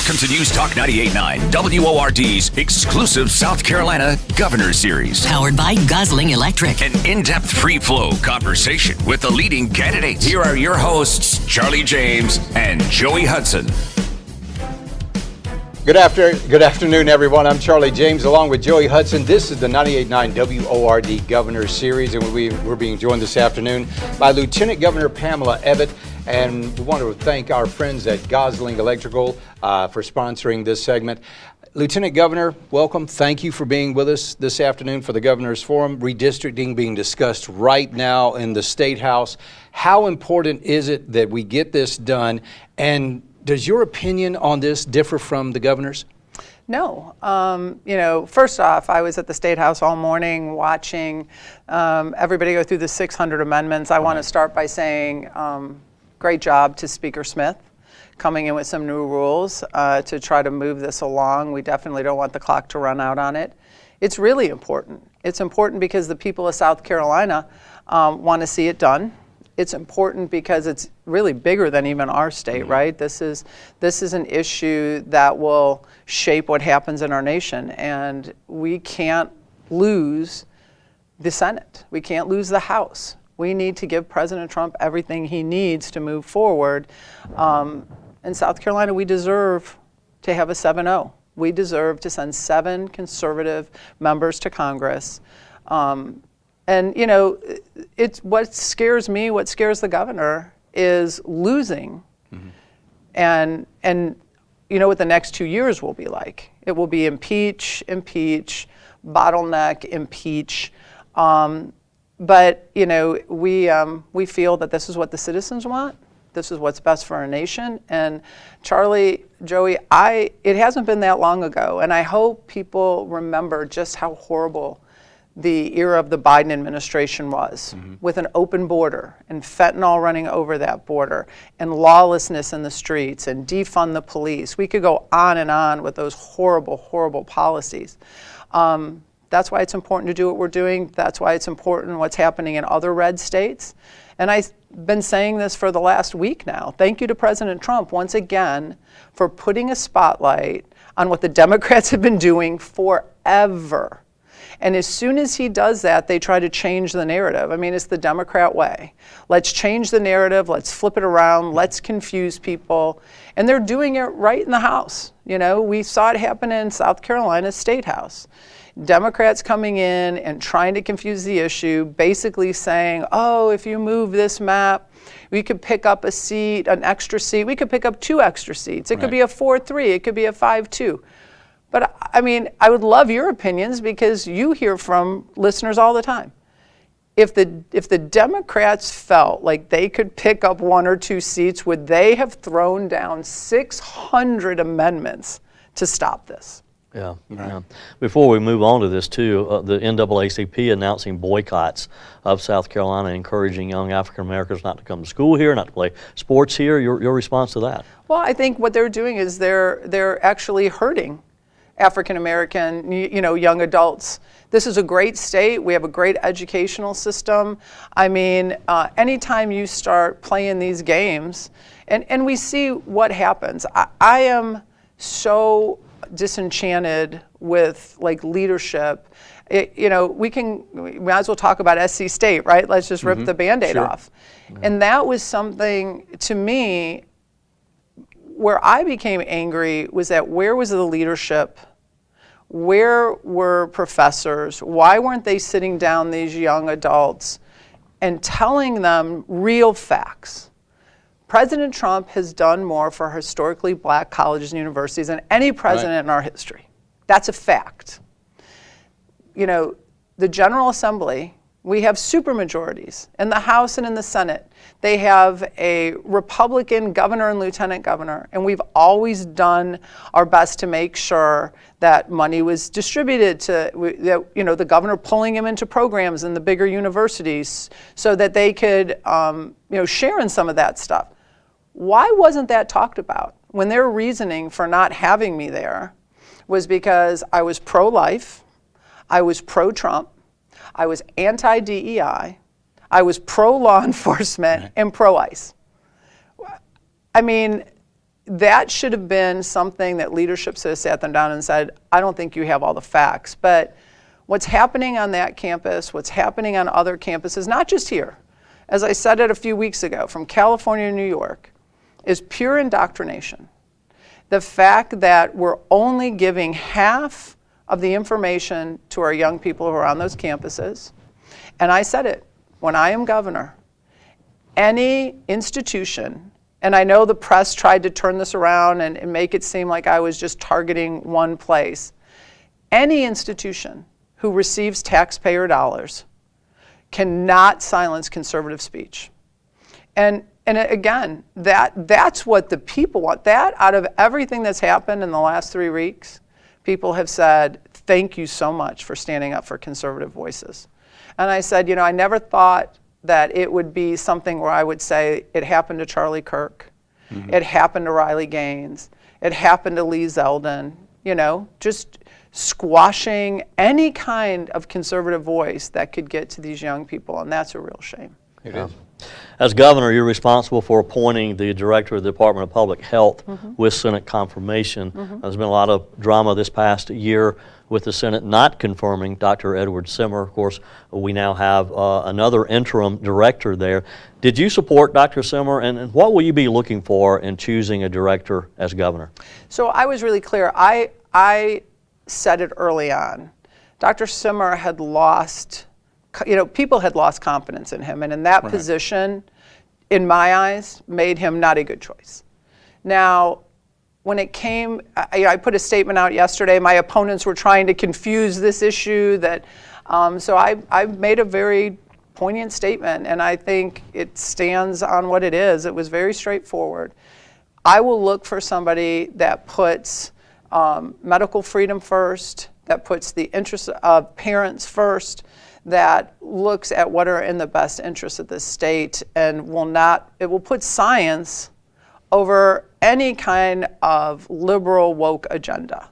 Welcome to News Talk 98.9, WORD's exclusive South Carolina Governor Series. Powered by Guzzling Electric. An in-depth, free-flow conversation with the leading candidates. Here are your hosts, Charlie James and Joey Hudson. Good afternoon, everyone. I'm Charlie James along with Joey Hudson. This is the 98.9 WORD Governor Series, and we're being joined this afternoon by Lieutenant Governor Pamela Ebbett. And we want to thank our friends at Gosling Electrical for sponsoring this segment. Lieutenant Governor, welcome. Thank you for being with us this afternoon for the Governor's Forum. Redistricting being discussed right now in the State House. How important is it that we get this done? And does your opinion on this differ from the governor's? No. First off, I was at the State House all morning watching everybody go through the 600 amendments. I want to start by saying great job to Speaker Smith coming in with some new rules to try to move this along. We definitely don't want the clock to run out on it. It's really important. It's important because the people of South Carolina want to see it done. It's important because it's really bigger than even our state, right? This is an issue that will shape what happens in our nation, and we can't lose the Senate. We can't lose the House. We need to give President Trump everything he needs to move forward. In South Carolina, we deserve to have a 7-0. We deserve to send 7 conservative members to Congress. It's what scares me, what scares the governor is losing. And you know what the next 2 years will be like. It will be impeach, bottleneck, impeach. But we feel that this is what the citizens want. This is what's best for our nation. And Charlie, Joey, it hasn't been that long ago, and I hope people remember just how horrible the era of the Biden administration was, with an open border and fentanyl running over that border and lawlessness in the streets and defund the police. We could go on and on with those horrible, horrible policies. That's why it's important to do what we're doing. That's why it's important what's happening in other red states. And I've been saying this for the last week now. Thank you to President Trump once again for putting a spotlight on what the Democrats have been doing forever. And as soon as he does that, they try to change the narrative. I mean, it's the Democrat way. Let's change the narrative. Let's flip it around. Let's confuse people. And they're doing it right in the House. We saw it happen in South Carolina State House. Democrats coming in and trying to confuse the issue, basically saying, oh, if you move this map, we could pick up a seat, an extra seat. We could pick up 2 extra seats. It could be a 4-3. It could be a 5-2. But I mean, I would love your opinions because you hear from listeners all the time. If the Democrats felt like they could pick up 1 or 2 seats, would they have thrown down 600 amendments to stop this? Yeah. Before we move on to this too, the NAACP announcing boycotts of South Carolina, encouraging young African Americans not to come to school here, not to play sports here. Your response to that? Well, I think what they're doing is they're actually hurting African American, young adults. This is a great state. We have a great educational system. I mean, anytime you start playing these games, and we see what happens. I am so disenchanted with leadership. We might as well talk about SC State, right? Let's just rip the Band-Aid off. And that was something to me where I became angry was that where was the leadership? Where were professors? Why weren't they sitting down these young adults and telling them real facts? President Trump has done more for historically black colleges and universities than any president in our history. That's a fact. The General Assembly, we have supermajorities in the House and in the Senate. They have a Republican governor and lieutenant governor, and we've always done our best to make sure that money was distributed to, the governor pulling him into programs in the bigger universities so that they could, share in some of that stuff. Why wasn't that talked about? When their reasoning for not having me there was because I was pro-life, I was pro-Trump, I was anti-DEI, I was pro-law enforcement and pro-ICE. I mean, that should have been something that leadership should have sat them down and said, I don't think you have all the facts. But what's happening on that campus, what's happening on other campuses, not just here, as I said it a few weeks ago, from California to New York, is pure indoctrination. The fact that we're only giving half of the information to our young people who are on those campuses. And I said it, when I am governor, any institution, and I know the press tried to turn this around and make it seem like I was just targeting one place. Any institution who receives taxpayer dollars cannot silence conservative speech. And again, that's what the people want. That, out of everything that's happened in the last 3 weeks, people have said, thank you so much for standing up for conservative voices. And I said, I never thought that it would be something where I would say it happened to Charlie Kirk, it happened to Riley Gaines, it happened to Lee Zeldin, just squashing any kind of conservative voice that could get to these young people, and that's a real shame. It is. As governor, you're responsible for appointing the director of the Department of Public Health with Senate confirmation. There's been a lot of drama this past year with the Senate not confirming Dr. Edward Simmer. Of course, we now have another interim director there. Did you support Dr. Simmer, and what will you be looking for in choosing a director as governor? So I was really clear. I said it early on. Dr. Simmer had lost, people had lost confidence in him, and in that position, in my eyes, made him not a good choice. Now, when it came, I put a statement out yesterday. My opponents were trying to confuse this issue. So I made a very poignant statement, and I think it stands on what it is. It was very straightforward. I will look for somebody that puts medical freedom first, that puts the interests of parents first, that looks at what are in the best interests of the state, and it will put science over any kind of liberal woke agenda.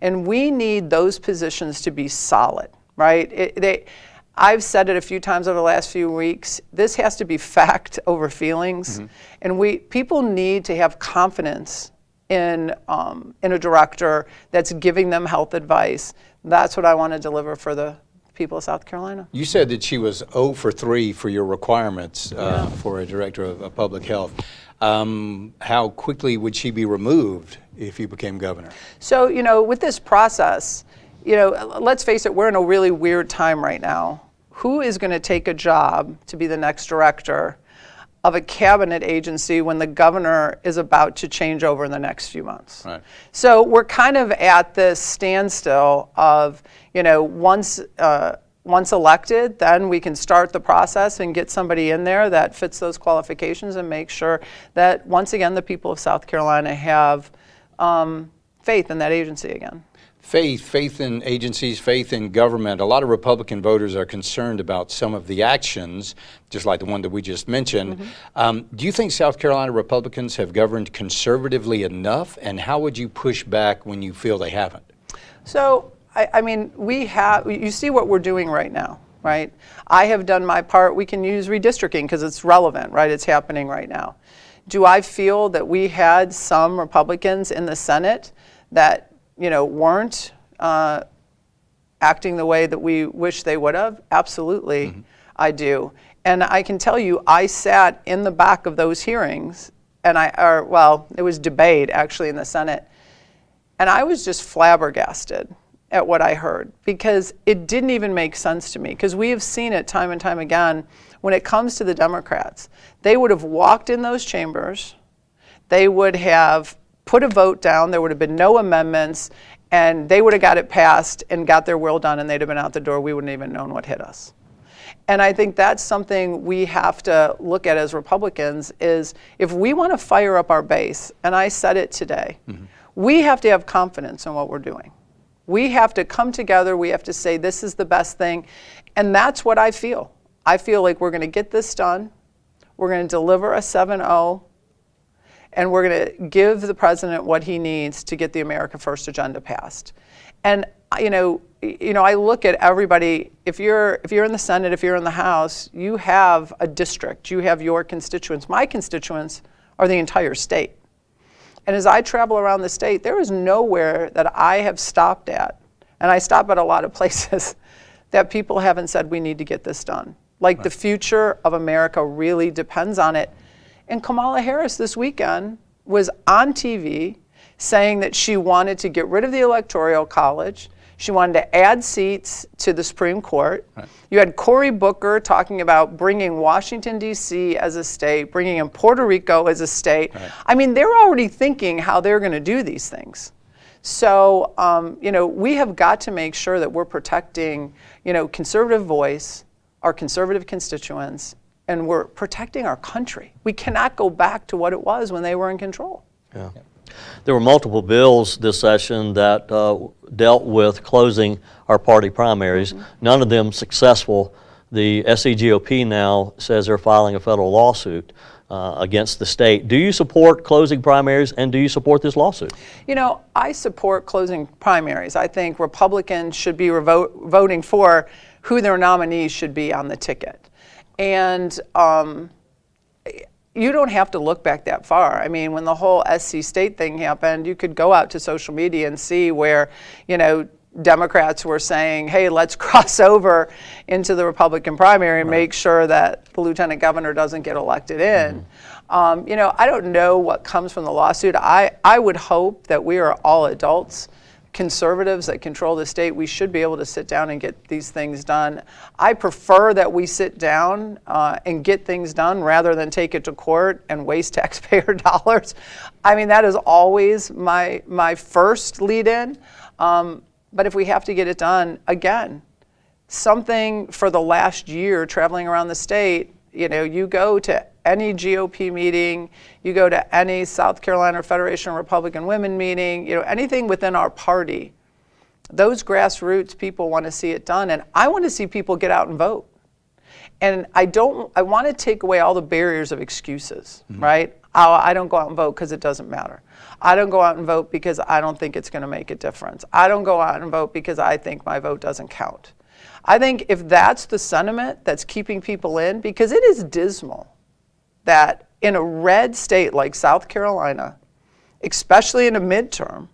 And we need those positions to be solid, right? I've said it a few times over the last few weeks, this has to be fact over feelings. And people need to have confidence in a director that's giving them health advice. That's what I want to deliver for the people of South Carolina. You said that she was 0 for 3 for your requirements for a director of public health. How quickly would she be removed if you became governor? So, with this process, let's face it, we're in a really weird time right now. Who is going to take a job to be the next director of a cabinet agency when the governor is about to change over in the next few months? Right. So we're kind of at this standstill of, once elected, then we can start the process and get somebody in there that fits those qualifications and make sure that, once again, the people of South Carolina have faith in that agency again. Faith in agencies, faith in government. A lot of Republican voters are concerned about some of the actions, just like the one that we just mentioned. Do you think South Carolina Republicans have governed conservatively enough, and how would you push back when you feel they haven't? So, you see what we're doing right now, right? I have done my part. We can use redistricting because it's relevant, right? It's happening right now. Do I feel that we had some Republicans in the Senate that weren't acting the way that we wish they would have? Absolutely, I do. And I can tell you, I sat in the back of those hearings, and it was debate actually in the Senate, and I was just flabbergasted at what I heard, because it didn't even make sense to me, because we have seen it time and time again. When it comes to the Democrats, they would have walked in those chambers, they would have put a vote down, there would have been no amendments, and they would have got it passed and got their will done, and they'd have been out the door. We wouldn't even known what hit us. And I think that's something we have to look at as Republicans, is if we want to fire up our base, and I said it today, we have to have confidence in what we're doing. We have to come together, we have to say this is the best thing, and that's what I feel. I feel like we're going to get this done, we're going to deliver a 7-0, and we're going to give the president what he needs to get the America First agenda passed. And I look at everybody. If you're in the Senate, if you're in the House, you have a district. You have your constituents. My constituents are the entire state. And as I travel around the state, there is nowhere that I have stopped at, and I stop at a lot of places, that people haven't said we need to get this done. Like the future of America really depends on it. And Kamala Harris this weekend was on TV saying that she wanted to get rid of the Electoral College. She wanted to add seats to the Supreme Court. Right. You had Cory Booker talking about bringing Washington, D.C. as a state, bringing in Puerto Rico as a state. Right. I mean, they're already thinking how they're going to do these things. So, we have got to make sure that we're protecting, conservative voice, our conservative constituents, and we're protecting our country. We cannot go back to what it was when they were in control. Yeah. There were multiple bills this session that dealt with closing our party primaries. Mm-hmm. None of them successful. The SCGOP now says they're filing a federal lawsuit against the state. Do you support closing primaries, and do you support this lawsuit? I support closing primaries. I think Republicans should be voting for who their nominees should be on the ticket. And you don't have to look back that far. I mean, when the whole SC State thing happened, you could go out to social media and see where, Democrats were saying, hey, let's cross over into the Republican primary and make sure that the lieutenant governor doesn't get elected in. Mm-hmm. I don't know what comes from the lawsuit. I would hope that we are all adults, conservatives that control the state. We should be able to sit down and get these things done. I prefer that we sit down and get things done rather than take it to court and waste taxpayer dollars. I mean, that is always my first lead in. But if we have to get it done, again, something for the last year traveling around the state, you go to any GOP meeting, you go to any South Carolina Federation of Republican Women meeting, anything within our party, those grassroots people want to see it done, and I want to see people get out and vote. And I want to take away all the barriers of excuses, mm-hmm. right? I don't go out and vote because it doesn't matter. I don't go out and vote because I don't think it's going to make a difference. I don't go out and vote because I think my vote doesn't count. I think if that's the sentiment that's keeping people in, because it is dismal that in a red state like South Carolina, especially in a midterm,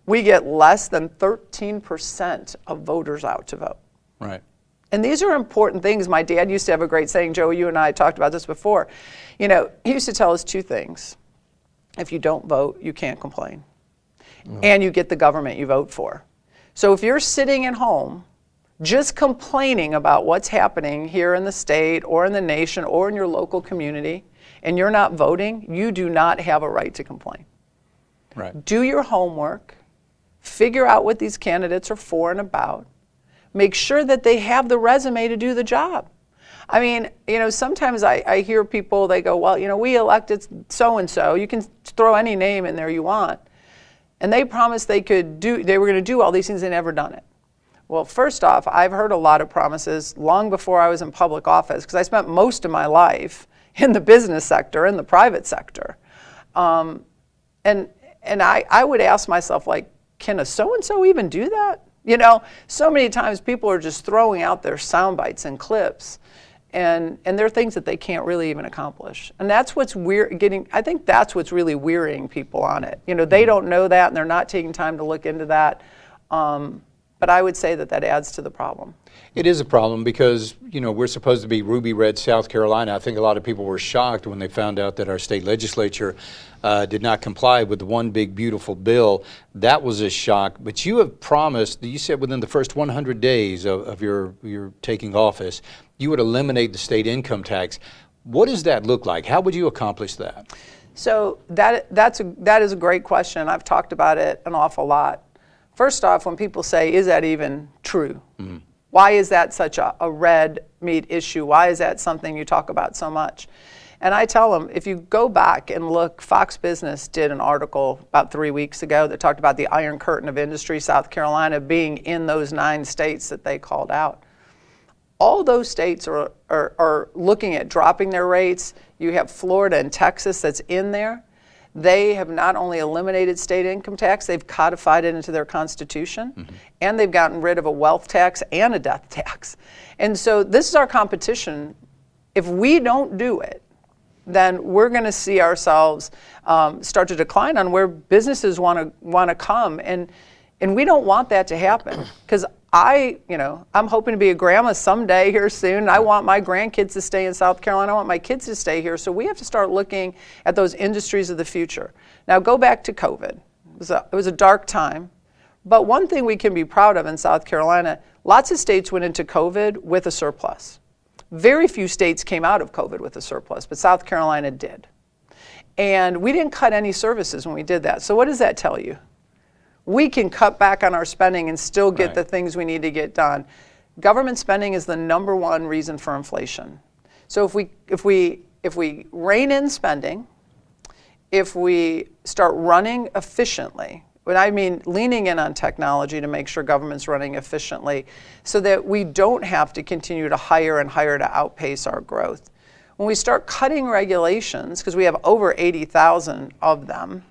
we get less than 13% of voters out to vote. Right. And these are important things. My dad used to have a great saying, Joe, you and I talked about this before. He used to tell us two things. If you don't vote, you can't complain. No. And you get the government you vote for. So if you're sitting at home just complaining about what's happening here in the state or in the nation or in your local community, and you're not voting, you do not have a right to complain. Right. Do your homework, figure out what these candidates are for and about, make sure that they have the resume to do the job. I mean, sometimes I hear people, they go, well, we elected so-and-so. You can throw any name in there you want. And they promised they were going to do all these things, they never done it. Well, first off, I've heard a lot of promises long before I was in public office, because I spent most of my life in the business sector, in the private sector. And I would ask myself, like, can a so-and-so even do that? So many times people are just throwing out their sound bites and clips, and they're things that they can't really even accomplish. And that's what's I think that's what's really wearying people on it. They don't know that, and they're not taking time to look into that. But I would say that adds to the problem. It is a problem because, we're supposed to be ruby red South Carolina. I think a lot of people were shocked when they found out that our state legislature did not comply with the one big beautiful bill. That was a shock. But you have promised, you said within the first 100 days of your taking office, you would eliminate the state income tax. What does that look like? How would you accomplish that? So that is a great question. I've talked about it an awful lot. First off, when people say, is that even true? Mm-hmm. Why is that such a red meat issue? Why is that something you talk about so much? And I tell them, if you go back and look, Fox Business did an article about 3 weeks ago that talked about the Iron Curtain of Industry, South Carolina being in those 9 states that they called out. All those states are looking at dropping their rates. You have Florida and Texas that's in there. They have not only eliminated state income tax, they've codified it into their constitution, mm-hmm. and they've gotten rid of a wealth tax and a death tax. And so this is our competition. If we don't do it, then we're going to see ourselves start to decline on where businesses want to come, and we don't want that to happen, because I'm hoping to be a grandma someday here soon. I want my grandkids to stay in South Carolina. I want my kids to stay here. So we have to start looking at those industries of the future. Now, go back to COVID. It was a dark time. But one thing we can be proud of in South Carolina, lots of states went into COVID with a surplus. Very few states came out of COVID with a surplus, but South Carolina did. And we didn't cut any services when we did that. So what does that tell you? We can cut back on our spending and still get the things we need to get done. Government spending is the #1 reason for inflation. So if we rein in spending, if we start running efficiently, when I mean leaning in on technology to make sure government's running efficiently so that we don't have to continue to hire and hire to outpace our growth. When we start cutting regulations, because we have over 80,000 of them,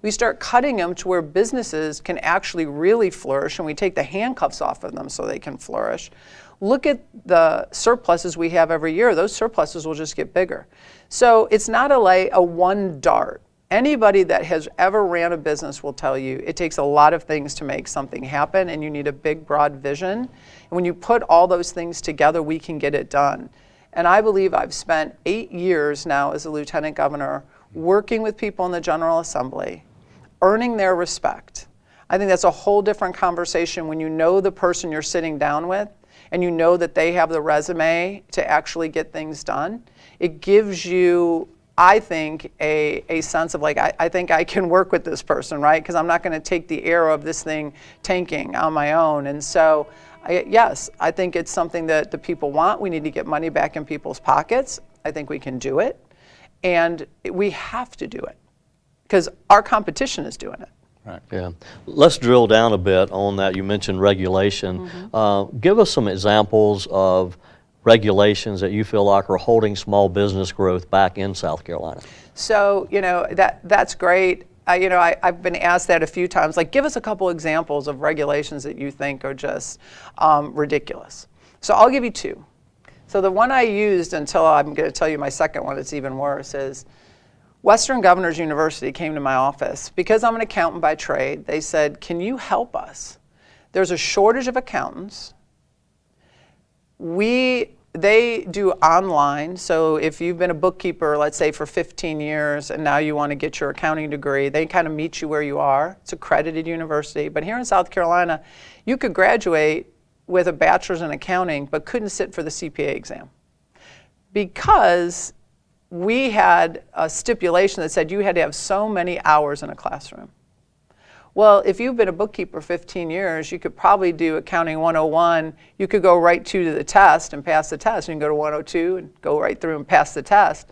we start cutting them to where businesses can actually really flourish, and we take the handcuffs off of them so they can flourish. Look at the surpluses we have every year. Those surpluses will just get bigger. So it's not a one dart. Anybody that has ever ran a business will tell you it takes a lot of things to make something happen, and you need a big, broad vision. And when you put all those things together, we can get it done. And I believe I've spent 8 years now as a lieutenant governor working with people in the General Assembly, earning their respect. I think that's a whole different conversation when you know the person you're sitting down with and you know that they have the resume to actually get things done. It gives you, I think, a sense of I think I can work with this person, right? Because I'm not going to take the air of this thing tanking on my own. And so, yes, I think it's something that the people want. We need to get money back in people's pockets. I think we can do it. And we have to do it, because our competition is doing it. Right. Yeah. Let's drill down a bit on that. You mentioned regulation. Give us some examples of regulations that you feel like are holding small business growth back in South Carolina. So, that's great. I've been asked that a few times, give us a couple examples of regulations that you think are just ridiculous. So I'll give you 2. So the one I used until I'm going to tell you my second one, it's even worse, is Western Governors University came to my office. Because I'm an accountant by trade, they said, can you help us? There's a shortage of accountants. They do online, so if you've been a bookkeeper, let's say for 15 years, and now you want to get your accounting degree, they kind of meet you where you are. It's accredited university. But here in South Carolina, you could graduate with a bachelor's in accounting, but couldn't sit for the CPA exam. Because we had a stipulation that said you had to have so many hours in a classroom. Well, if you've been a bookkeeper 15 years, you could probably do Accounting 101. You could go right to the test and pass the test. You can go to 102 and go right through and pass the test.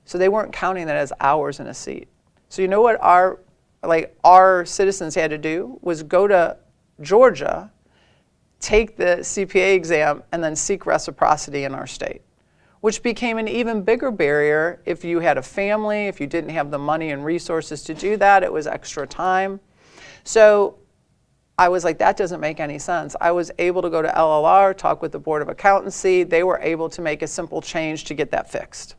So they weren't counting that as hours in a seat. So you know what our citizens had to do was go to Georgia, take the CPA exam, and then seek reciprocity in our state, which became an even bigger barrier if you had a family, if you didn't have the money and resources to do that. It was extra time. So I was like, that doesn't make any sense. I was able to go to LLR, talk with the Board of Accountancy. They were able to make a simple change to get that fixed.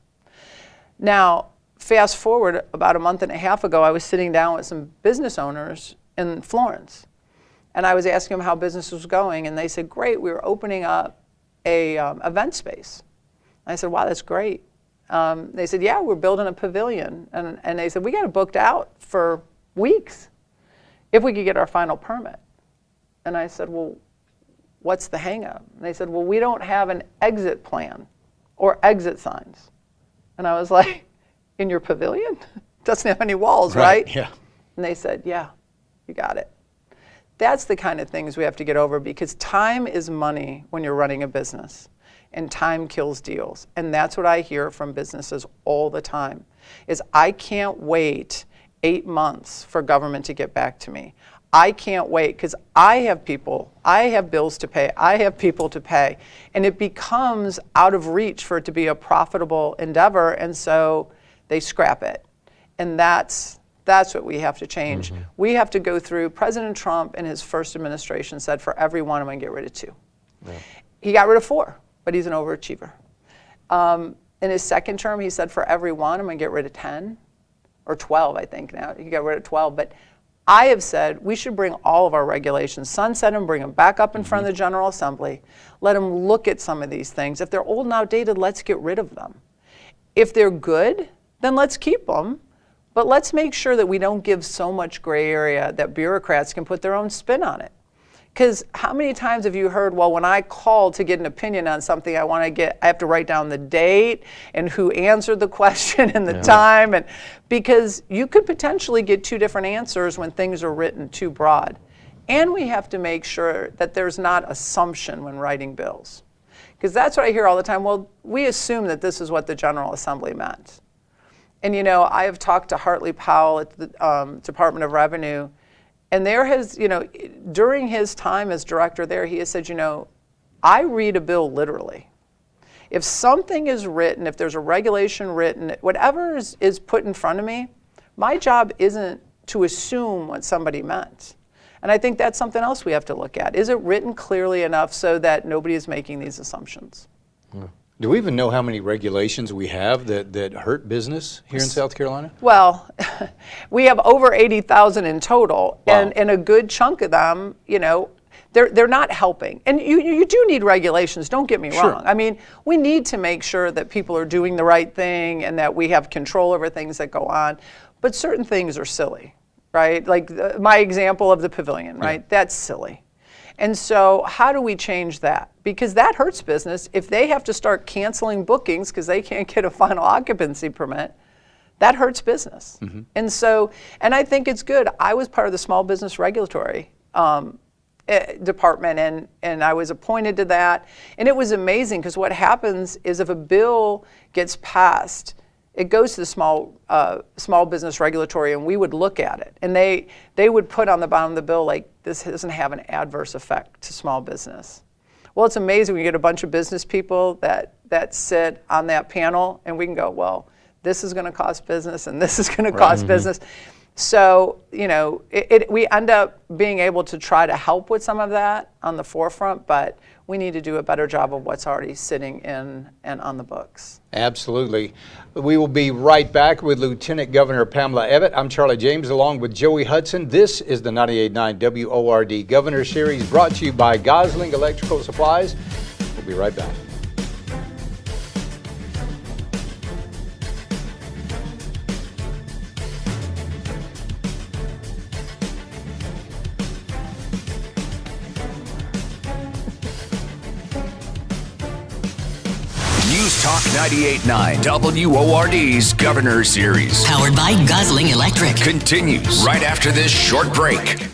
Now, fast forward about a month and a half ago, I was sitting down with some business owners in Florence. And I was asking them how business was going. And they said, great, we were opening up a event space. I said, wow, that's great. They said, yeah, we're building a pavilion. And they said, we got it booked out for weeks if we could get our final permit. And I said, well, what's the hang up? And they said, well, we don't have an exit plan or exit signs. And I was like, in your pavilion? Doesn't have any walls, right? Yeah. And they said, yeah, you got it. That's the kind of things we have to get over, because time is money when you're running a business. And time kills deals. And that's what I hear from businesses all the time, is I can't wait 8 months for government to get back to me. I can't wait because I have people, I have bills to pay, I have people to pay. And it becomes out of reach for it to be a profitable endeavor, and so they scrap it. And that's what we have to change. We have to go through, President Trump in his first administration said, for every one, I'm going to get rid of 2. Yeah. He got rid of 4. But he's an overachiever. In his second term, he said for every one, I'm going to get rid of 10 or 12, I think now. He got rid of 12. But I have said we should bring all of our regulations, sunset them, bring them back up in front of the General Assembly, let them look at some of these things. If they're old and outdated, let's get rid of them. If they're good, then let's keep them. But let's make sure that we don't give so much gray area that bureaucrats can put their own spin on it. Because how many times have you heard, well, when I call to get an opinion on something, I have to write down the date and who answered the question and the time, and because you could potentially get two different answers when things are written too broad. And we have to make sure that there's not assumption when writing bills. Because that's what I hear all the time. Well, we assume that this is what the General Assembly meant. And I have talked to Hartley Powell at the Department of Revenue, and there has, during his time as director there, he has said, I read a bill literally. If something is written, if there's a regulation written, whatever is put in front of me, my job isn't to assume what somebody meant. And I think that's something else we have to look at. Is it written clearly enough so that nobody is making these assumptions? Do we even know how many regulations we have that hurt business here in South Carolina? Well, we have over 80,000 in total, Wow. and a good chunk of them, they're not helping. And you do need regulations, don't get me Sure. wrong. I mean, we need to make sure that people are doing the right thing and that we have control over things that go on. But certain things are silly, right? Like my example of the pavilion, right? That's silly. And so how do we change that? Because that hurts business. If they have to start canceling bookings because they can't get a final occupancy permit, that hurts business. And so, and I think it's good. I was part of the Small Business Regulatory Department, and I was appointed to that. And it was amazing because what happens is if a bill gets passed, it goes to the small business regulatory, and we would look at it, and they would put on the bottom of the bill like, this doesn't have an adverse effect to small business. Well, it's amazing. We get a bunch of business people that sit on that panel, and we can go, well, this is going to cost business, and this is going to cost business. So we end up being able to try to help with some of that on the forefront, but we need to do a better job of what's already sitting in and on the books. Absolutely. We will be right back with Lieutenant Governor Pamela Evette. I'm Charlie James along with Joey Hudson. This is the 98.9 WORD Governor Series brought to you by Gosling Electrical Supplies. We'll be right back. News Talk 98.9 WORD's Governor Series Powered by Gosling Electric. continues right after this short break.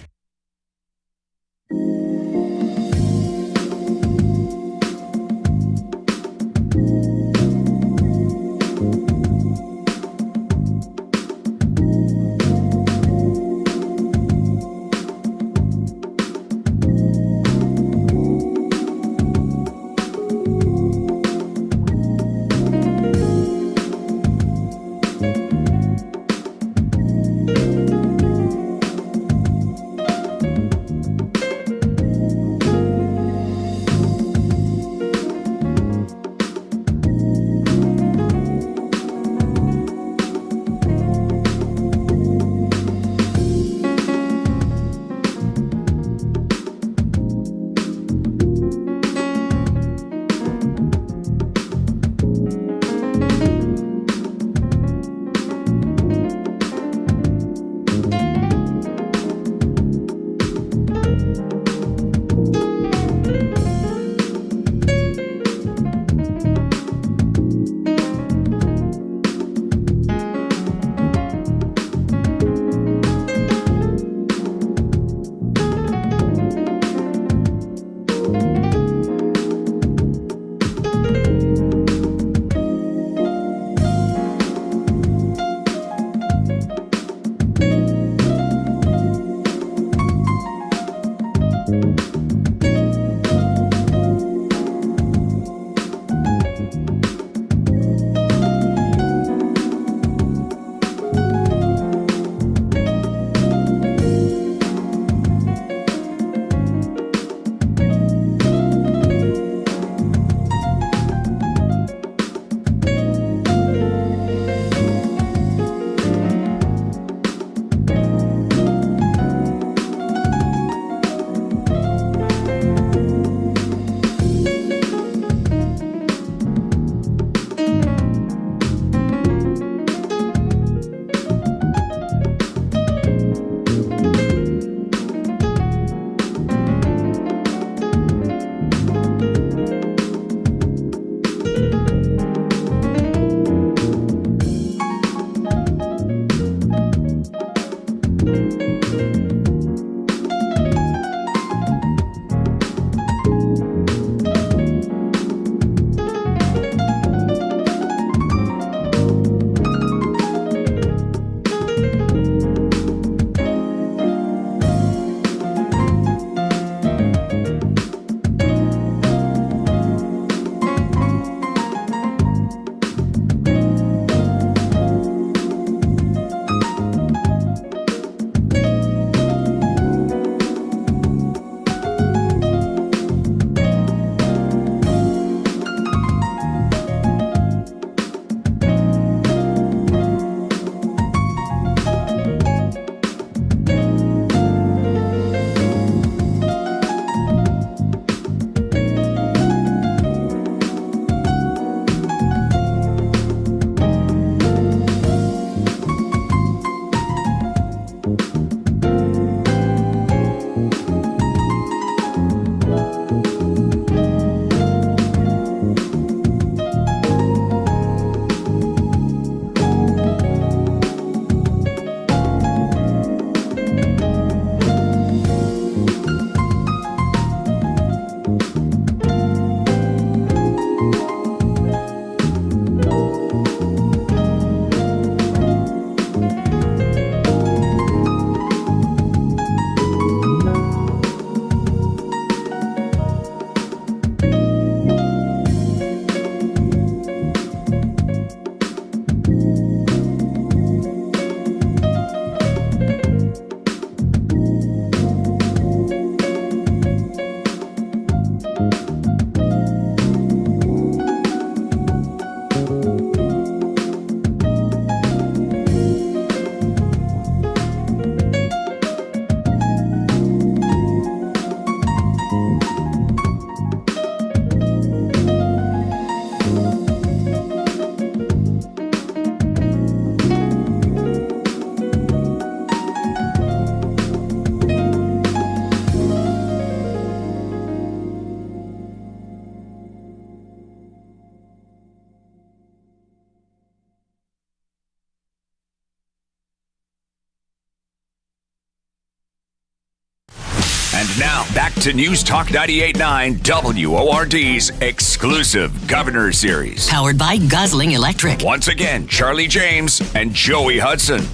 Now, back to News Talk 98.9 WORD's exclusive Governor Series. Powered by Gosling Electric. Once again, Charlie James and Joey Hudson.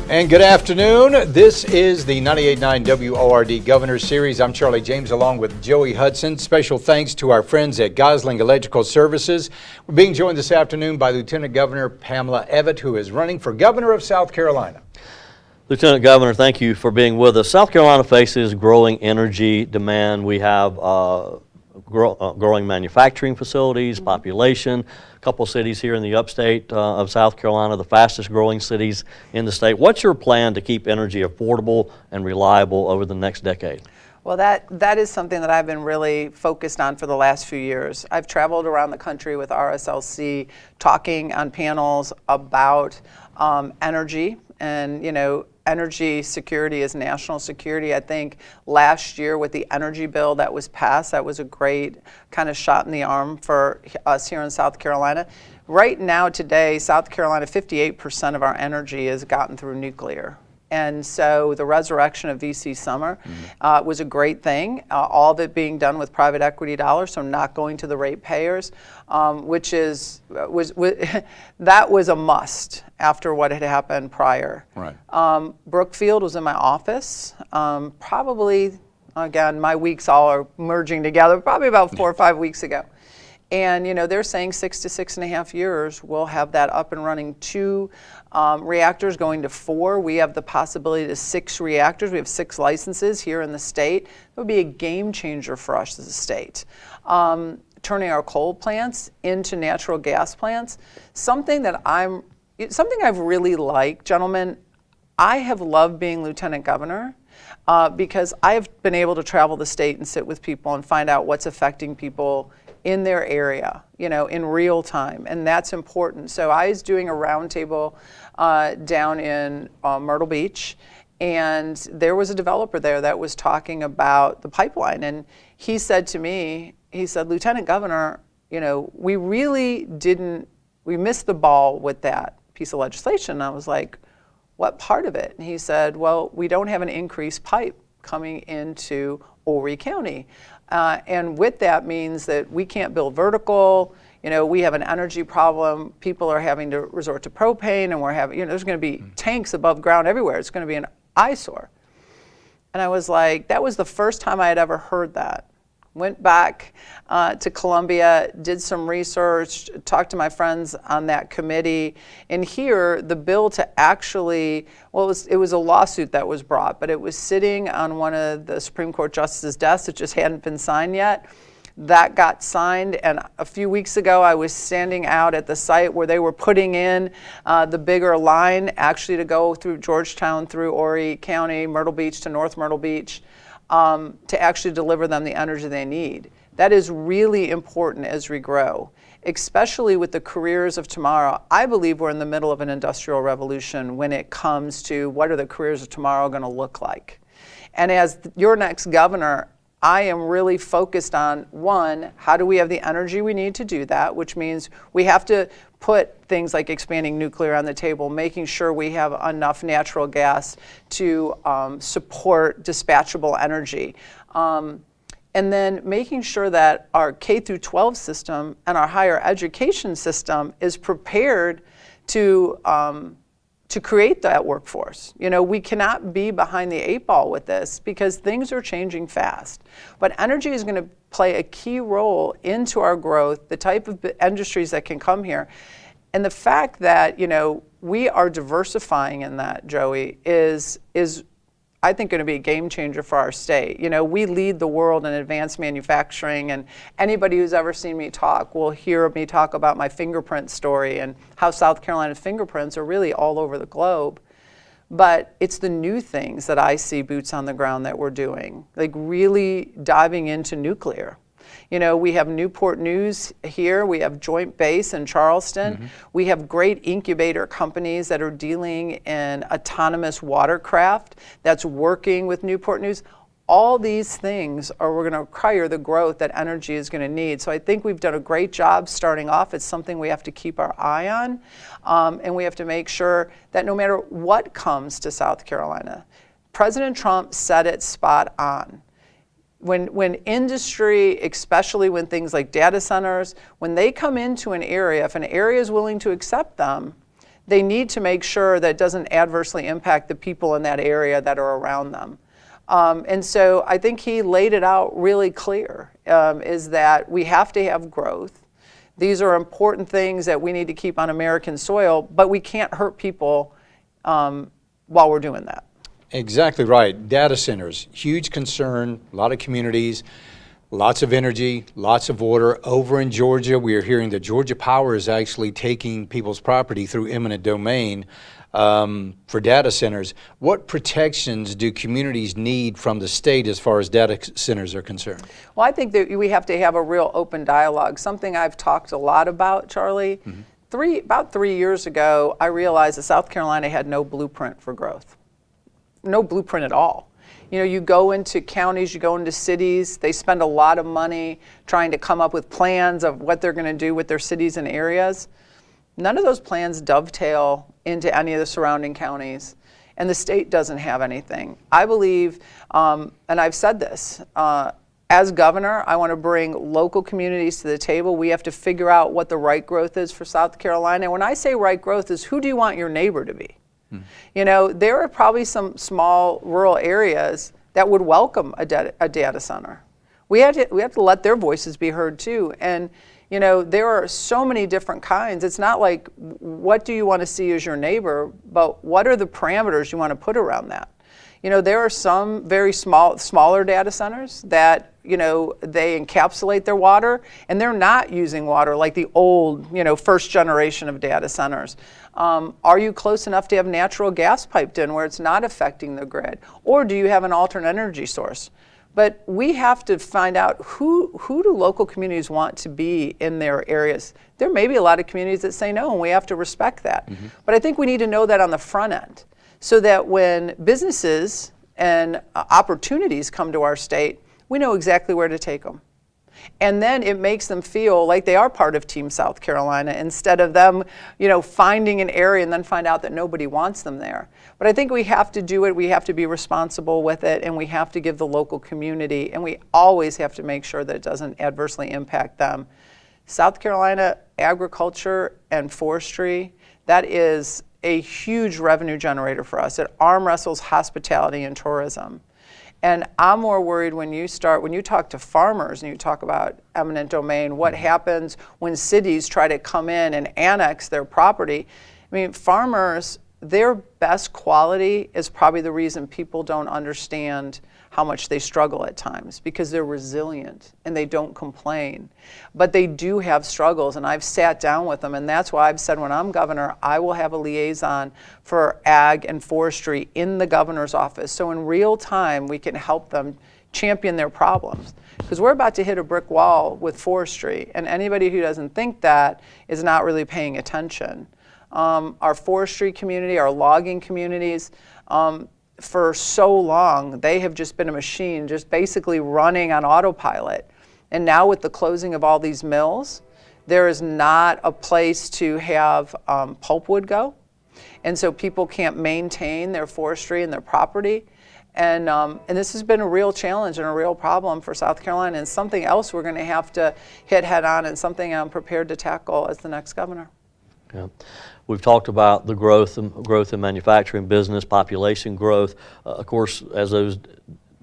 And good afternoon. This is the 98.9 WORD Governor Series. I'm Charlie James along with Joey Hudson. Special thanks to our friends at Gosling Electrical Services. We're being joined this afternoon by Lieutenant Governor Pamela Evett, who is running for Governor of South Carolina. Lieutenant Governor, thank you for being with us. South Carolina faces growing energy demand. We have growing manufacturing facilities, population, a couple cities here in the upstate of South Carolina, the fastest growing cities in the state. What's your plan to keep energy affordable and reliable over the next decade? Well, that is something that I've been really focused on for the last few years. I've traveled around the country with RSLC talking on panels about energy, and energy security is national security. I think last year with the energy bill that was passed, that was a great kind of shot in the arm for us here in South Carolina. Right now today, South Carolina, 58% of our energy is gotten through nuclear. And so the resurrection of VC Summer was a great thing, all of it being done with private equity dollars, so not going to the ratepayers, which that was a must after what had happened prior. Right. Brookfield was in my office, probably, again, my weeks all are merging together, probably about 4 or 5 weeks ago. And they're saying 6 to 6.5 years we'll have that up and running. 2 reactors going to 4. We have the possibility to 6 reactors. We have 6 licenses here in the state. It would be a game changer for us as a state. Turning our coal plants into natural gas plants. Something I've really liked, gentlemen. I have loved being lieutenant governor. Because I have been able to travel the state and sit with people and find out what's affecting people in their area, in real time, and that's important. So I was doing a roundtable down in Myrtle Beach, and there was a developer there that was talking about the pipeline, and he said to me, Lieutenant Governor, we missed the ball with that piece of legislation. And I was like, what part of it? And he said, well, we don't have an increased pipe coming into Horry County. And with that means that we can't build vertical. We have an energy problem. People are having to resort to propane, and we're having, there's going to be tanks above ground everywhere. It's going to be an eyesore. And I was like, that was the first time I had ever heard that. Went back to Columbia, did some research, talked to my friends on that committee, and here the bill to actually, it was a lawsuit that was brought, but it was sitting on one of the Supreme Court justices' desks. It just hadn't been signed yet. That got signed, and a few weeks ago I was standing out at the site where they were putting in the bigger line actually to go through Georgetown, through Horry County, Myrtle Beach to North Myrtle Beach. To actually deliver them the energy they need. That is really important as we grow, especially with the careers of tomorrow. I believe we're in the middle of an industrial revolution when it comes to what are the careers of tomorrow going to look like. And as your next governor, I am really focused on, one, how do we have the energy we need to do that, which means we have to put things like expanding nuclear on the table, making sure we have enough natural gas to support dispatchable energy. And then making sure that our K through 12 system and our higher education system is prepared to create that workforce. We cannot be behind the 8 ball with this because things are changing fast. But energy is going to play a key role into our growth, the type of industries that can come here. And the fact that, we are diversifying in that, Joey, is I think going to be a game changer for our state. We lead the world in advanced manufacturing, and anybody who's ever seen me talk will hear me talk about my fingerprint story and how South Carolina's fingerprints are really all over the globe. But it's the new things that I see boots on the ground that we're doing, like really diving into nuclear. We have Newport News here. We have Joint Base in Charleston. Mm-hmm. We have great incubator companies that are dealing in autonomous watercraft that's working with Newport News. all these things are going to require the growth that energy is going to need. So I think we've done a great job starting off. It's something we have to keep our eye on, and we have to make sure that no matter what comes to South Carolina, President Trump said it spot on. When industry, especially when things like data centers, when they come into an area, if an area is willing to accept them, they need to make sure that it doesn't adversely impact the people in that area that are around them. And so I think he laid it out really clear, is that we have to have growth. These are important things that we need to keep on American soil, but we can't hurt people while we're doing that. Exactly right. Data centers, huge concern, a lot of communities, lots of energy, lots of water. Over in Georgia, we are hearing that Georgia Power is actually taking people's property through eminent domain for data centers. What protections do communities need from the state as far as data centers are concerned? Well, I think that we have to have a real open dialogue, something I've talked a lot about, Charlie. About 3 years ago, I realized that South Carolina had no blueprint for growth. No blueprint at all. You know, you go into counties, you go into cities, they spend a lot of money trying to come up with plans of what they're going to do with their cities and areas. None of those plans dovetail into any of the surrounding counties, and the state doesn't have anything. I believe, and I've said this, as governor, I want to bring local communities to the table. We have to figure out what the right growth is for South Carolina. When I say right growth is, who do you want your neighbor to be? You know, there are probably some small rural areas that would welcome a data center. We have to let their voices be heard too. And you know, there are so many different kinds. It's not like what do you want to see as your neighbor, but what are the parameters you want to put around that? You know, there are some very smaller data centers that, you know, they encapsulate their water and they're not using water like the old, you know, first generation of data centers. Are you close enough to have natural gas piped in where it's not affecting the grid? Or do you have an alternate energy source? But we have to find out who do local communities want to be in their areas. There may be a lot of communities that say no, and we have to respect that. But I think we need to know that on the front end, so that when businesses and opportunities come to our state, we know exactly where to take them. And then it makes them feel like they are part of Team South Carolina, instead of them, you know, finding an area and then find out that nobody wants them there. But I think we have to do it, we have to be responsible with it, and we have to give the local community, and we always have to make sure that it doesn't adversely impact them. South Carolina agriculture and forestry, that is a huge revenue generator for us. It arm wrestles hospitality and tourism. And I'm more worried when you talk to farmers and you talk about eminent domain, what happens when cities try to come in and annex their property. I mean, farmers, their best quality is probably the reason people don't understand how much they struggle at times, because they're resilient and they don't complain. But they do have struggles, and I've sat down with them, and that's why I've said when I'm governor, I will have a liaison for ag and forestry in the governor's office. So in real time, we can help them champion their problems. Because we're about to hit a brick wall with forestry, and anybody who doesn't think that is not really paying attention. Our forestry community, our logging communities, for so long, they have just been a machine, just basically running on autopilot. And now with the closing of all these mills, there is not a place to have pulpwood go. And so people can't maintain their forestry and their property. And this has been a real challenge and a real problem for South Carolina, and something else we're going to have to hit head on, and something I'm prepared to tackle as the next governor. Yeah. We've talked about the growth in manufacturing business, population growth. Of course, as those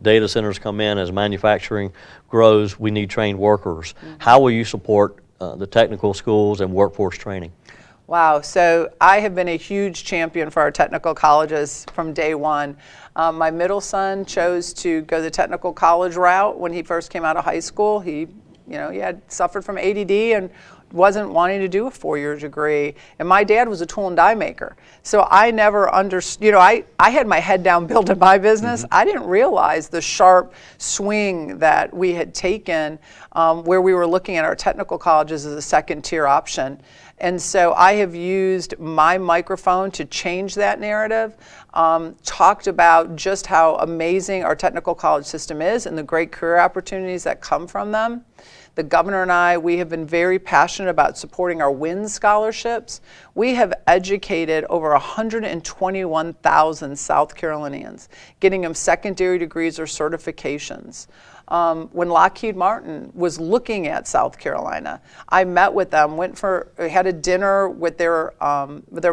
data centers come in, as manufacturing grows, we need trained workers. How will you support the technical schools and workforce training? Wow, so I have been a huge champion for our technical colleges from day one. My middle son chose to go the technical college route when he first came out of high school. He had suffered from ADD and wasn't wanting to do a 4-year degree. And my dad was a tool and die maker. So I never understood, you know, I had my head down building my business. I didn't realize the sharp swing that we had taken where we were looking at our technical colleges as a second tier option. And so I have used my microphone to change that narrative, talked about just how amazing our technical college system is and the great career opportunities that come from them. The governor and I, we have been very passionate about supporting our WIN scholarships. We have educated over 121,000 South Carolinians, getting them secondary degrees or certifications. When Lockheed Martin was looking at South Carolina, I met with them, had a dinner with their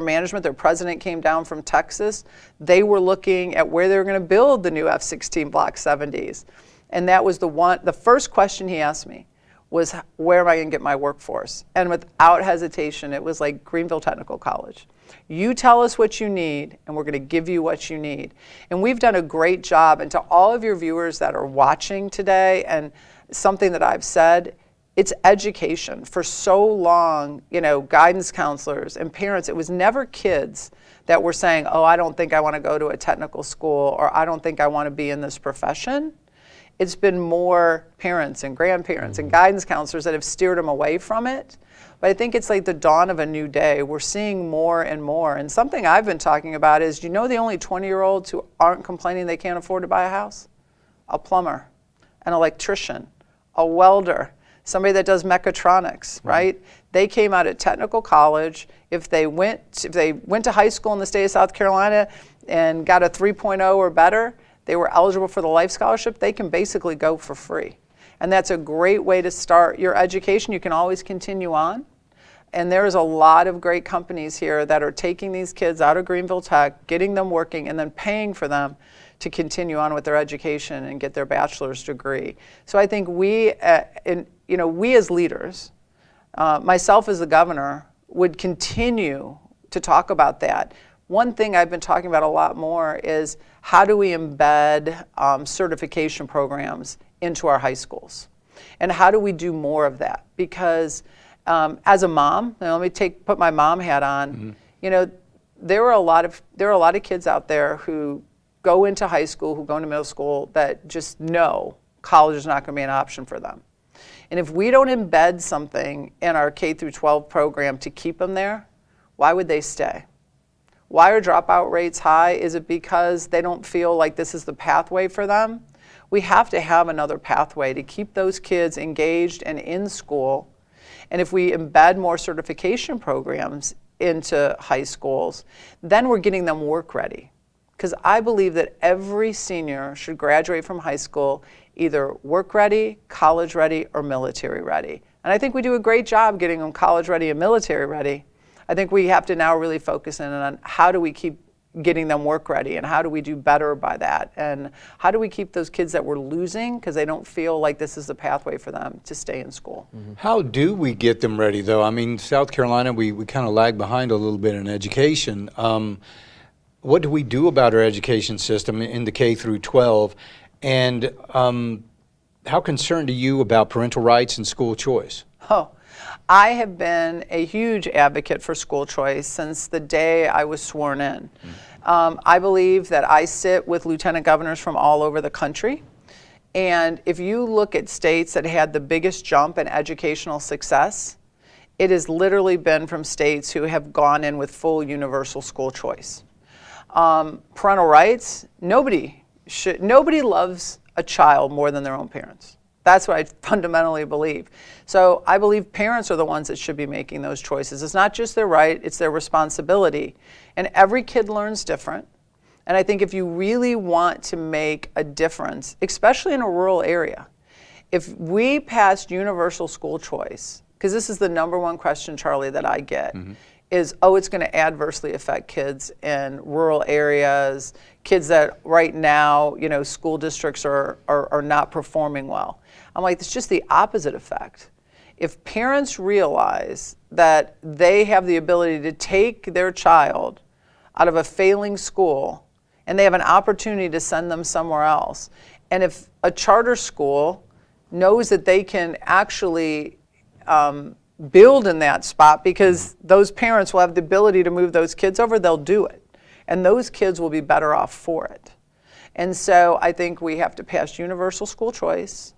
management. Their president came down from Texas. They were looking at where they were going to build the new F-16 Block 70s. And that was the first question he asked me was, where am I going to get my workforce? And without hesitation, it was like Greenville Technical College. You tell us what you need, and we're going to give you what you need. And we've done a great job. And to all of your viewers that are watching today, and something that I've said, it's education. For so long, you know, guidance counselors and parents, it was never kids that were saying, oh, I don't think I want to go to a technical school, or I don't think I want to be in this profession. It's been more parents and grandparents and guidance counselors that have steered them away from it. But I think it's like the dawn of a new day. We're seeing more and more. And something I've been talking about is, you know, the only 20-year-olds who aren't complaining they can't afford to buy a house? A plumber, an electrician, a welder, somebody that does mechatronics, right? They came out of technical college. If they went to high school in the state of South Carolina and got a 3.0 or better, they were eligible for the Life Scholarship, they can basically go for free. And that's a great way to start your education. You can always continue on. And there's a lot of great companies here that are taking these kids out of Greenville Tech, getting them working, and then paying for them to continue on with their education and get their bachelor's degree. So I think we as leaders, myself as the governor, would continue to talk about that. One thing I've been talking about a lot more is, how do we embed certification programs into our high schools? And how do we do more of that? Because as a mom, let me put my mom hat on, you know, there are a lot of kids out there who go into high school, who go into middle school, that just know college is not going to be an option for them. And if we don't embed something in our K through 12 program to keep them there, why would they stay? Why are dropout rates high? Is it because they don't feel like this is the pathway for them? We have to have another pathway to keep those kids engaged and in school. And if we embed more certification programs into high schools, then we're getting them work ready. Because I believe that every senior should graduate from high school either work ready, college ready, or military ready. And I think we do a great job getting them college ready and military ready. I think we have to now really focus in on how do we keep getting them work ready, and how do we do better by that, and how do we keep those kids that we're losing because they don't feel like this is the pathway for them to stay in school. How do we get them ready, though? I mean, South Carolina, we kind of lag behind a little bit in education. What do we do about our education system in the K through 12? And how concerned are you about parental rights and school choice? Oh, I have been a huge advocate for school choice since the day I was sworn in. I believe that I sit with lieutenant governors from all over the country. And if you look at states that had the biggest jump in educational success, it has literally been from states who have gone in with full universal school choice. Parental rights, nobody loves a child more than their own parents. That's what I fundamentally believe. So I believe parents are the ones that should be making those choices. It's not just their right, it's their responsibility. And every kid learns different. And I think if you really want to make a difference, especially in a rural area, if we passed universal school choice, because this is the number one question, Charlie, that I get, is, oh, it's going to adversely affect kids in rural areas, kids that right now, you know, school districts are not performing well. I'm like, it's just the opposite effect. If parents realize that they have the ability to take their child out of a failing school and they have an opportunity to send them somewhere else, and if a charter school knows that they can actually build in that spot, because those parents will have the ability to move those kids over, they'll do it. And those kids will be better off for it. And so I think we have to pass universal school choice.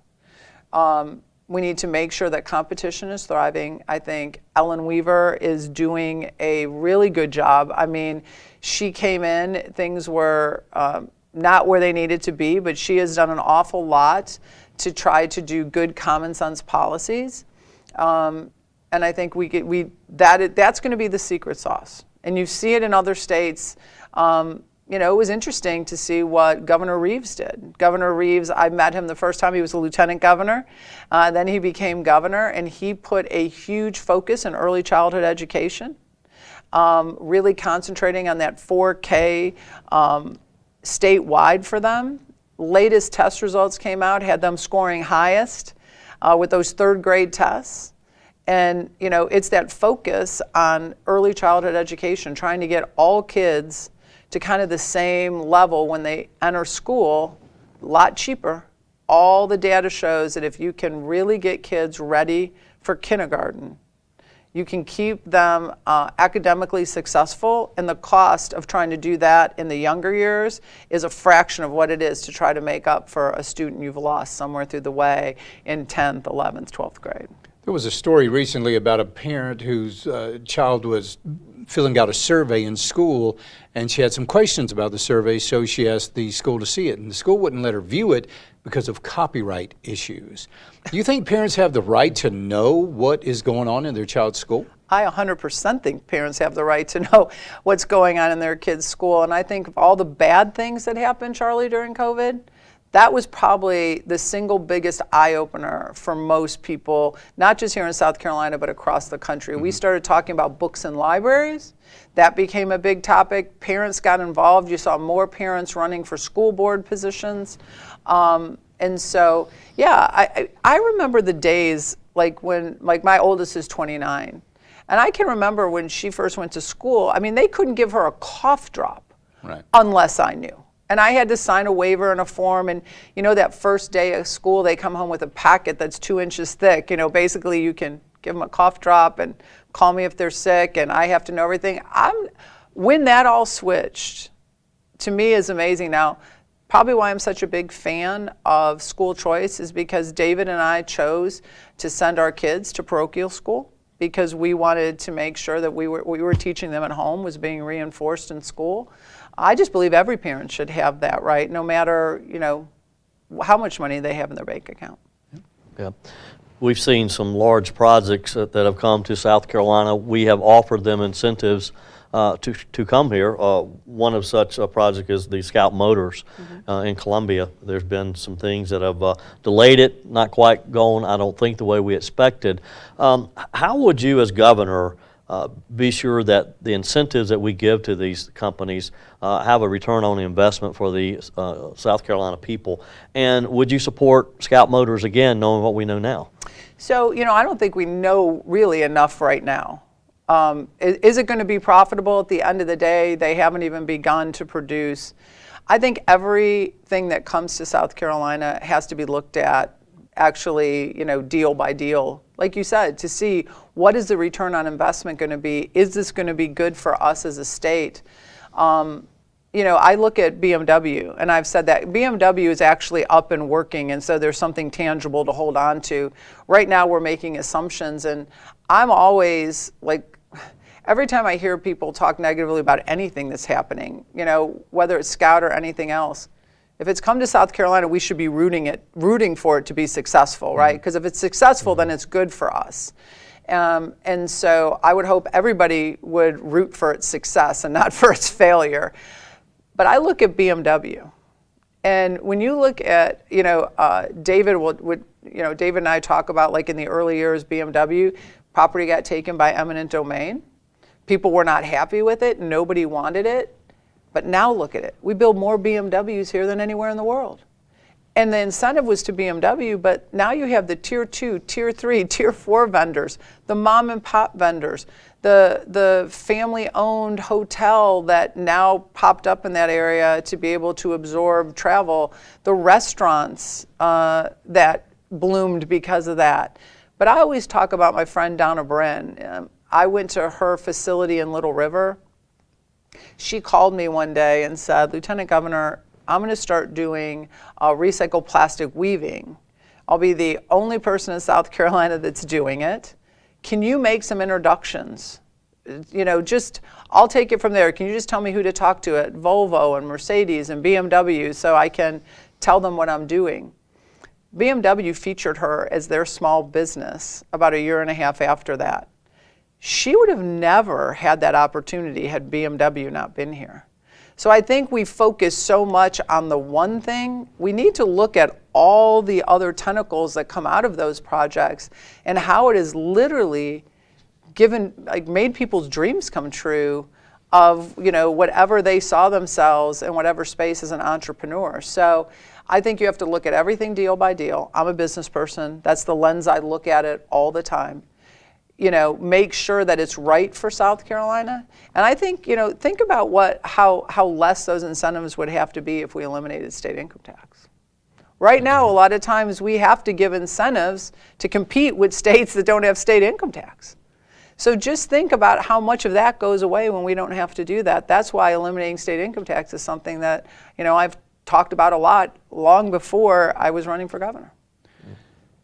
We need to make sure that competition is thriving. I think Ellen Weaver is doing a really good job. I mean, she came in, things were not where they needed to be, but she has done an awful lot to try to do good common sense policies. And I think that's going to be the secret sauce. And you see it in other states. You know, it was interesting to see what Governor Reeves did. Governor Reeves, I met him the first time he was a lieutenant governor. Then he became governor, and he put a huge focus in early childhood education, really concentrating on that 4K statewide for them. Latest test results came out, had them scoring highest with those third grade tests. And, you know, it's that focus on early childhood education, trying to get all kids to kind of the same level when they enter school, a lot cheaper. All the data shows that if you can really get kids ready for kindergarten, you can keep them academically successful, and the cost of trying to do that in the younger years is a fraction of what it is to try to make up for a student you've lost somewhere through the way in 10th, 11th, 12th grade. There was a story recently about a parent whose child was filling out a survey in school, and she had some questions about the survey, so she asked the school to see it, and the school wouldn't let her view it because of copyright issues. Do you think parents have the right to know what is going on in their child's school? I 100% think parents have the right to know what's going on in their kids' school, and I think of all the bad things that happened, Charlie, during COVID, that was probably the single biggest eye-opener for most people, not just here in South Carolina, but across the country. We started talking about books in libraries. That became a big topic. Parents got involved. You saw more parents running for school board positions. And so, yeah, I remember the days like when, like my oldest is 29. And I can remember when she first went to school, I mean, they couldn't give her a cough drop unless I knew. And I had to sign a waiver and a form, and you know that first day of school, they come home with a packet that's 2 inches thick. You know, basically you can give them a cough drop and call me if they're sick, and I have to know everything. When that all switched, to me is amazing. Now, probably why I'm such a big fan of school choice is because David and I chose to send our kids to parochial school because we wanted to make sure that we were teaching them at home was being reinforced in school. I just believe every parent should have that right, no matter, you know, how much money they have in their bank account. Yeah. We've seen some large projects that have come to South Carolina. We have offered them incentives to come here. One of such a project is the Scout Motors in Columbia. There's been some things that have delayed it, not quite gone, I don't think, the way we expected. How would you as governor be sure that the incentives that we give to these companies have a return on investment for the South Carolina people? And would you support Scout Motors again, knowing what we know now? So, you know, I don't think we know really enough right now. Is it going to be profitable at the end of the day? They haven't even begun to produce. I think everything that comes to South Carolina has to be looked at actually, you know, deal by deal, like you said, to see what is the return on investment going to be? Is this going to be good for us as a state? You know, I look at BMW, and I've said that BMW is actually up and working, and so there's something tangible to hold on to. Right now we're making assumptions, and I'm always like, every time I hear people talk negatively about anything that's happening, you know, whether it's Scout or anything else, if it's come to South Carolina, we should be rooting for it to be successful, right? Because if it's successful, then it's good for us. And so I would hope everybody would root for its success and not for its failure. But I look at BMW, and when you look at, you know, David and I talk about, like in the early years, BMW, property got taken by eminent domain. People were not happy with it. Nobody wanted it. But now look at it. We build more BMWs here than anywhere in the world. And the incentive was to BMW, but now you have the tier 2, tier 3, tier 4 vendors, the mom and pop vendors, the family-owned hotel that now popped up in that area to be able to absorb travel, the restaurants that bloomed because of that. But I always talk about my friend Donna Brin. I went to her facility in Little River. She called me one day and said, Lieutenant Governor, I'm going to start doing recycled plastic weaving. I'll be the only person in South Carolina that's doing it. Can you make some introductions? You know, just, I'll take it from there. Can you just tell me who to talk to at Volvo and Mercedes and BMW so I can tell them what I'm doing? BMW featured her as their small business about 1.5 years after that. She would have never had that opportunity had BMW not been here. So I think we focus so much on the one thing. We need to look at all the other tentacles that come out of those projects and how it has literally given, like, made people's dreams come true of, you know, whatever they saw themselves in whatever space as an entrepreneur. So I think you have to look at everything deal by deal. I'm a business person. That's the lens I look at it all the time. You know, make sure that it's right for South Carolina. And I think, you know, think about how less those incentives would have to be if we eliminated state income tax. Right now, a lot of times we have to give incentives to compete with states that don't have state income tax. So just think about how much of that goes away when we don't have to do that. That's why eliminating state income tax is something that, you know, I've talked about a lot long before I was running for governor.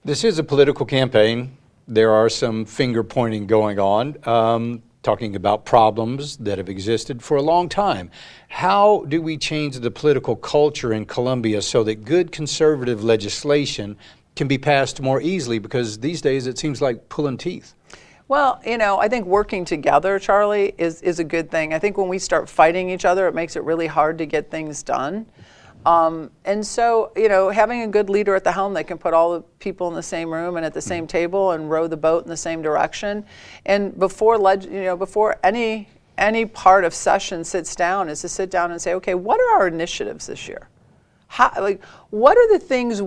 This is a political campaign. There are some finger pointing going on, talking about problems that have existed for a long time. How do we change the political culture in Columbia so that good conservative legislation can be passed more easily? Because these days it seems like pulling teeth. Well, you know, I think working together, Charlie, is a good thing. I think when we start fighting each other, it makes it really hard to get things done. And so, you know, having a good leader at the helm that can put all the people in the same room and at the same table and row the boat in the same direction. And before any part of session sits down, is to sit down and say, okay, what are our initiatives this year? What are the things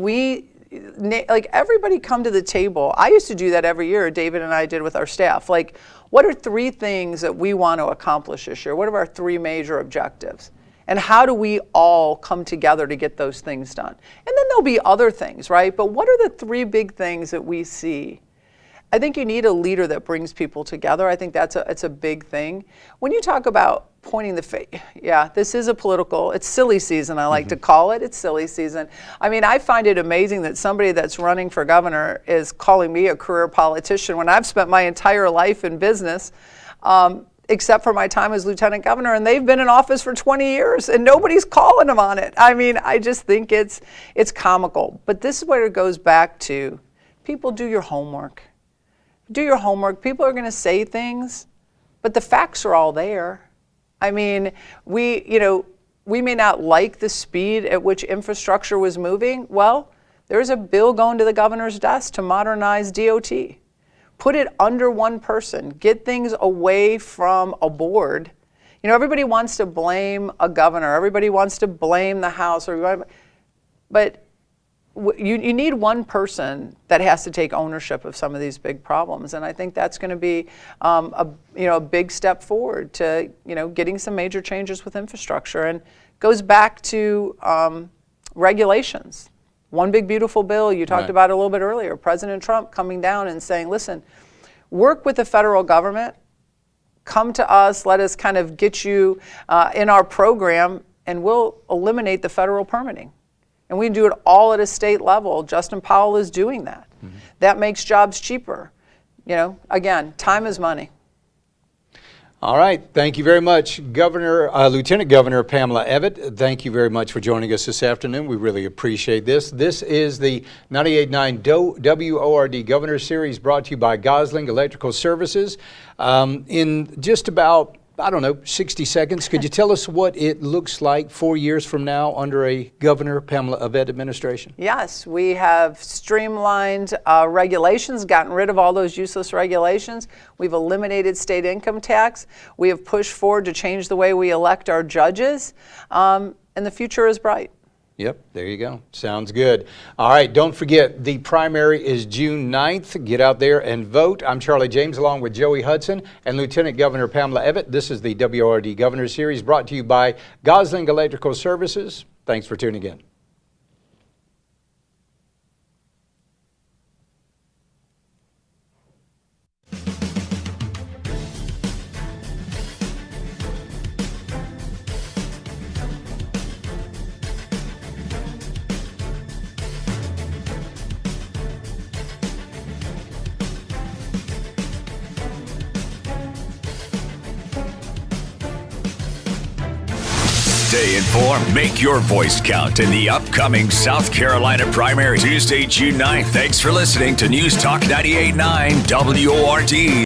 everybody come to the table. I used to do that every year. David and I did with our staff. Like, what are 3 things that we want to accomplish this year? What are our 3 major objectives? And how do we all come together to get those things done? And then there'll be other things, right? But what are the 3 big things that we see? I think you need a leader that brings people together. I think it's a big thing. When you talk about pointing the finger, yeah, this is it's silly season, I like to call it. It's silly season. I mean, I find it amazing that somebody that's running for governor is calling me a career politician when I've spent my entire life in business, except for my time as lieutenant governor, and they've been in office for 20 years and nobody's calling them on it. I mean, I just think it's comical. But this is where it goes back to, people, do your homework. Do your homework. People are going to say things, but the facts are all there. I mean, we may not like the speed at which infrastructure was moving. Well, there's a bill going to the governor's desk to modernize DOT. Put it under one person. Get things away from a board. You know, everybody wants to blame a governor. Everybody wants to blame the House. But you need one person that has to take ownership of some of these big problems. And I think that's going to be a big step forward to, you know, getting some major changes with infrastructure. And goes back to regulations. One big beautiful bill you talked about a little bit earlier, President Trump coming down and saying, listen, work with the federal government, come to us, let us kind of get you in our program, and we'll eliminate the federal permitting. And we can do it all at a state level. Justin Powell is doing that. That makes jobs cheaper. You know, again, time is money. All right. Thank you very much, Lieutenant Governor Pamela Evett. Thank you very much for joining us this afternoon. We really appreciate this. This is the 98.9 WORD Governor Series, brought to you by Gosling Electrical Services. In just about, 60 seconds, could you tell us what it looks like 4 years from now under a Governor Pamela Evett administration? Yes, we have streamlined regulations, gotten rid of all those useless regulations. We've eliminated state income tax. We have pushed forward to change the way we elect our judges, and the future is bright. Yep, there you go. Sounds good. All right, don't forget, the primary is June 9th. Get out there and vote. I'm Charlie James, along with Joey Hudson and Lieutenant Governor Pamela Evett. This is the WORD Governor Series, brought to you by Gosling Electrical Services. Thanks for tuning in. Stay informed. Make your voice count in the upcoming South Carolina primary, Tuesday, June 9th. Thanks for listening to News Talk 98.9 WORD.